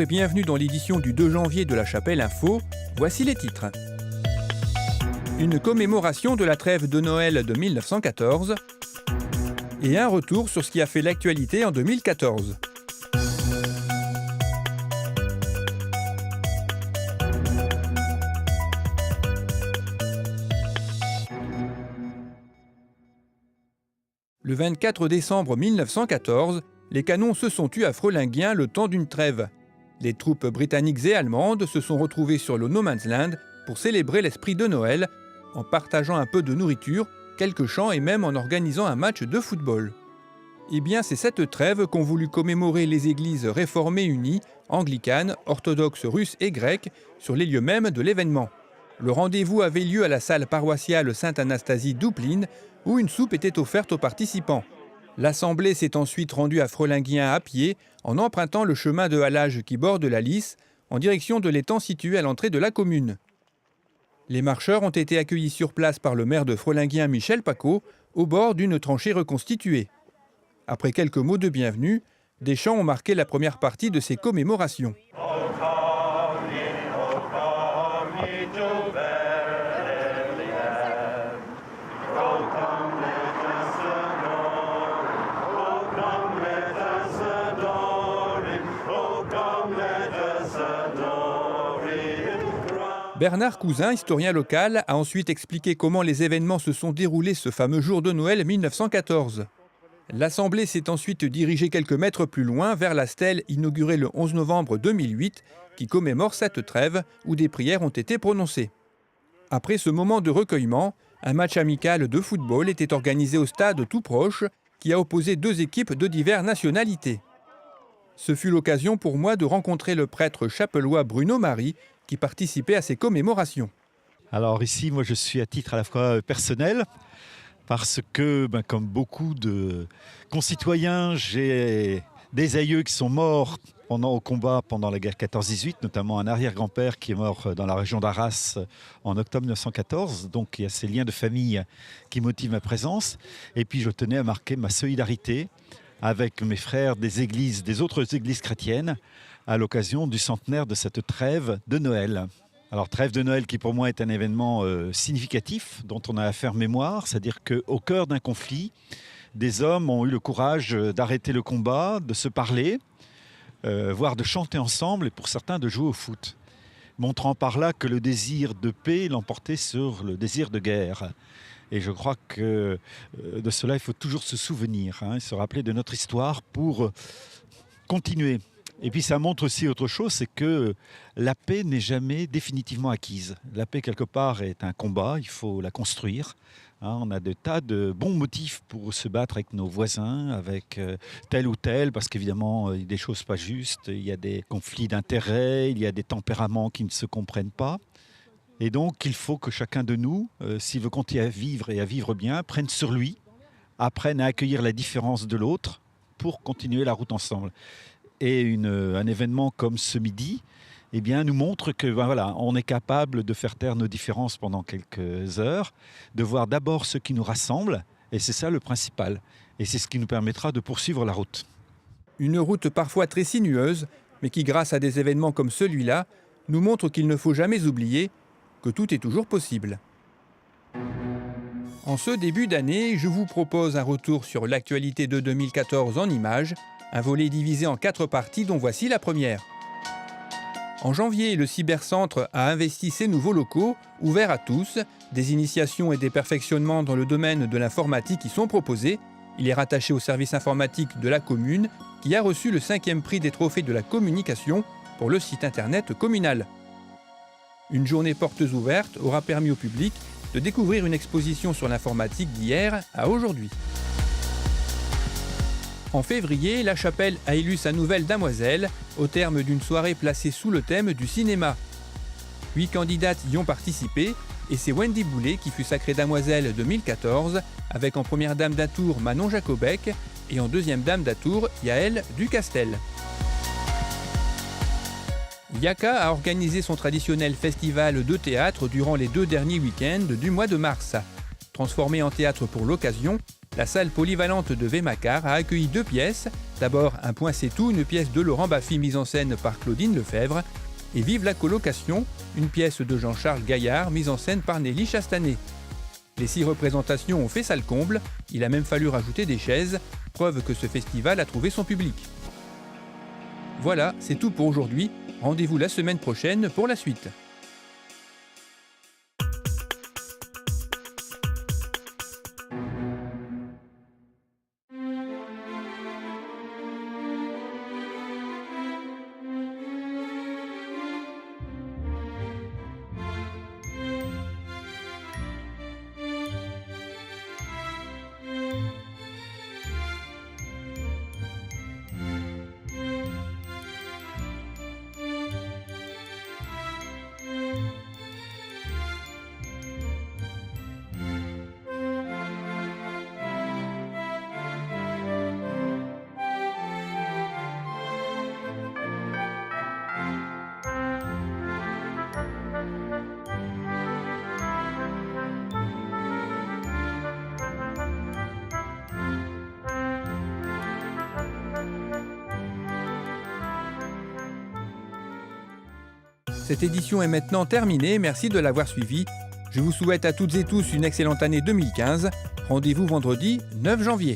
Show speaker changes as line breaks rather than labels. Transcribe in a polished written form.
et bienvenue dans l'édition du 2 janvier de La Chapelle Info. Voici les titres. Une commémoration de la trêve de Noël de 1914 et un retour sur ce qui a fait l'actualité en 2014. Le 24 décembre 1914, les canons se sont tus à Frolinguien le temps d'une trêve. Les troupes britanniques et allemandes se sont retrouvées sur le No Man's Land pour célébrer l'esprit de Noël, en partageant un peu de nourriture, quelques chants et même en organisant un match de football. Eh bien, c'est cette trêve qu'ont voulu commémorer les églises réformées unies, anglicanes, orthodoxes russes et grecques, sur les lieux mêmes de l'événement. Le rendez-vous avait lieu à la salle paroissiale Sainte-Anastasie d'Ouplin, où une soupe était offerte aux participants. L'assemblée s'est ensuite rendue à Frolinguien à pied, en empruntant le chemin de halage qui borde la Lys, en direction de l'étang situé à l'entrée de la commune. Les marcheurs ont été accueillis sur place par le maire de Frolinguien, Michel Pacaud, au bord d'une tranchée reconstituée. Après quelques mots de bienvenue, des chants ont marqué la première partie de ces commémorations. Bernard Cousin, historien local, a ensuite expliqué comment les événements se sont déroulés ce fameux jour de Noël 1914. L'Assemblée s'est ensuite dirigée quelques mètres plus loin vers la stèle inaugurée le 11 novembre 2008 qui commémore cette trêve où des prières ont été prononcées. Après ce moment de recueillement, un match amical de football était organisé au stade tout proche qui a opposé deux équipes de diverses nationalités. Ce fut l'occasion pour moi de rencontrer le prêtre chapellois Bruno Marie qui participait à ces commémorations.
Alors ici, moi je suis à titre à la fois personnel, parce que, comme beaucoup de concitoyens, j'ai des aïeux qui sont morts au combat pendant la guerre 14-18, notamment un arrière-grand-père qui est mort dans la région d'Arras en octobre 1914. Donc il y a ces liens de famille qui motivent ma présence. Et puis je tenais à marquer ma solidarité avec mes frères des autres églises chrétiennes à l'occasion du centenaire de cette trêve de Noël. Alors trêve de Noël qui pour moi est un événement significatif dont on a à faire mémoire, c'est-à-dire qu'au cœur d'un conflit, des hommes ont eu le courage d'arrêter le combat, de se parler, voire de chanter ensemble et pour certains de jouer au foot, montrant par là que le désir de paix l'emportait sur le désir de guerre. Et je crois que de cela il faut toujours se souvenir, se rappeler de notre histoire pour continuer. Et puis ça montre aussi autre chose, c'est que la paix n'est jamais définitivement acquise. La paix, quelque part, est un combat, il faut la construire. On a des tas de bons motifs pour se battre avec nos voisins, avec tel ou tel, parce qu'évidemment, il y a des choses pas justes, il y a des conflits d'intérêts, il y a des tempéraments qui ne se comprennent pas. Et donc, il faut que chacun de nous, s'il veut continuer à vivre et à vivre bien, prenne sur lui, apprenne à accueillir la différence de l'autre pour continuer la route ensemble. Et un événement comme ce midi nous montre que on est capable de faire taire nos différences pendant quelques heures, de voir d'abord ce qui nous rassemble, et c'est ça le principal. Et c'est ce qui nous permettra de poursuivre la route.
Une route parfois très sinueuse, mais qui, grâce à des événements comme celui-là, nous montre qu'il ne faut jamais oublier que tout est toujours possible. En ce début d'année, je vous propose un retour sur l'actualité de 2014 en images, un volet divisé en 4 parties dont voici la première. En janvier, le Cybercentre a investi ses nouveaux locaux, ouverts à tous. Des initiations et des perfectionnements dans le domaine de l'informatique y sont proposés. Il est rattaché au service informatique de la commune, qui a reçu le 5e prix des trophées de la communication pour le site internet communal. Une journée portes ouvertes aura permis au public de découvrir une exposition sur l'informatique d'hier à aujourd'hui. En février, La Chapelle a élu sa nouvelle damoiselle au terme d'une soirée placée sous le thème du cinéma. 8 candidates y ont participé et c'est Wendy Boulet qui fut sacrée damoiselle 2014 avec en première dame d'Atour Manon Jacobec et en deuxième dame d'Atour Yaël Ducastel. Yaka a organisé son traditionnel festival de théâtre durant les 2 derniers week-ends du mois de mars. Transformé en théâtre pour l'occasion, La salle polyvalente de Vémacar a accueilli 2 pièces. D'abord, Un point c'est tout, une pièce de Laurent Baffy mise en scène par Claudine Lefebvre. Et Vive la colocation, une pièce de Jean-Charles Gaillard mise en scène par Nelly Chastanet. Les 6 représentations ont fait salle comble, il a même fallu rajouter des chaises, preuve que ce festival a trouvé son public. Voilà, c'est tout pour aujourd'hui. Rendez-vous la semaine prochaine pour la suite. Cette édition est maintenant terminée, merci de l'avoir suivie. Je vous souhaite à toutes et tous une excellente année 2015. Rendez-vous vendredi 9 janvier.